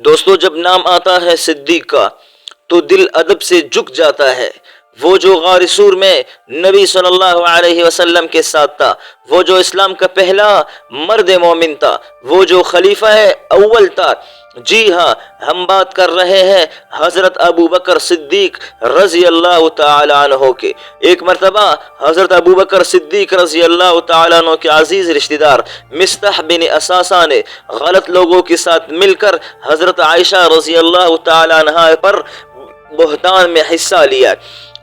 دوستو، جب نام آتا ہے صدیق کا تو دل ادب سے جھک جاتا ہے۔ وہ جو غار سور میں نبی صلی اللہ علیہ وسلم کے ساتھ تھا، وہ جو اسلام کا پہلا مرد مومن تھا، وہ جو خلیفہ اول تھا۔ جی ہاں، ہم بات کر رہے ہیں حضرت ابو بکر صدیق رضی اللہ تعالی عنہ کے۔ ایک مرتبہ حضرت ابو بکر صدیق رضی اللہ تعالی عنہ کے عزیز رشتہ دار مصطح بن اساسہ نے غلط لوگوں کے ساتھ مل کر حضرت عائشہ رضی اللہ تعالی عنہ پر بہتان میں حصہ لیا۔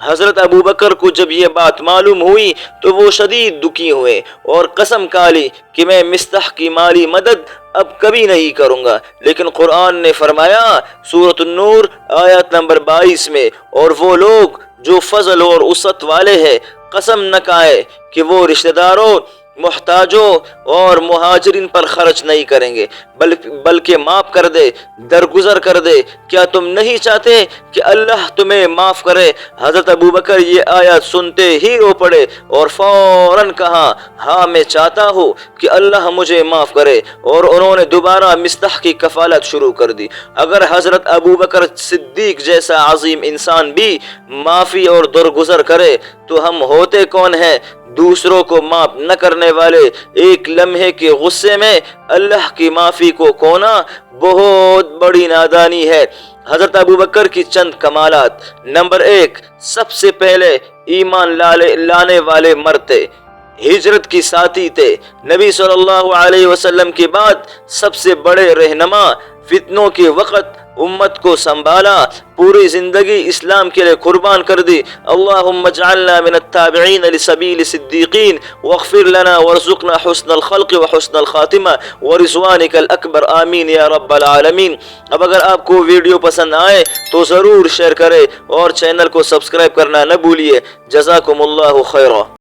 حضرت ابو بکر کو جب یہ بات معلوم ہوئی تو وہ شدید دکھی ہوئے اور قسم کھا لی کہ میں مصطح کی مالی مدد اب کبھی نہیں کروں گا۔ لیکن قرآن نے فرمایا سورۃ النور آیت نمبر 22 میں، اور وہ لوگ جو فضل اور وسعت والے ہیں قسم نہ کھائے کہ وہ رشتہ داروں، محتاجوں اور مہاجرین پر خرچ نہیں کریں گے، بلکہ معاف کر دے، درگزر کر دے۔ کیا تم نہیں چاہتے کہ اللہ تمہیں معاف کرے؟ حضرت ابو بکر یہ آیات سنتے ہی رو پڑے اور فوراً کہا، ہاں میں چاہتا ہوں کہ اللہ مجھے معاف کرے، اور انہوں نے دوبارہ مصطح کی کفالت شروع کر دی۔ اگر حضرت ابو بکر صدیق جیسا عظیم انسان بھی معافی اور درگزر کرے تو ہم ہوتے کون ہیں دوسروں کو معاف نہ کرنے والے؟ ایک لمحے کے غصے میں اللہ کی معافی کو کھونا بہت بڑی نادانی ہے۔ حضرت ابو بکر کی چند کمالات۔ نمبر 1، سب سے پہلے ایمان لانے والے مرد تھے، ہجرت کی ساتھی تھے، نبی صلی اللہ علیہ وسلم کے بعد سب سے بڑے رہنما۔ فتنوں کے وقت امت کو سنبھالا، پوری زندگی اسلام کے لیے قربان کر دی۔ اللہم اجعلنا من التابعین لسبیل صدیقین واغفر لنا وارزقنا حسن الخلق وحسن الخاتمہ ورضوانک الاکبر، آمین یا رب العالمین۔ اب اگر آپ کو ویڈیو پسند آئے تو ضرور شیئر کریں اور چینل کو سبسکرائب کرنا نہ بھولیے۔ جزاکم اللہ خیرا۔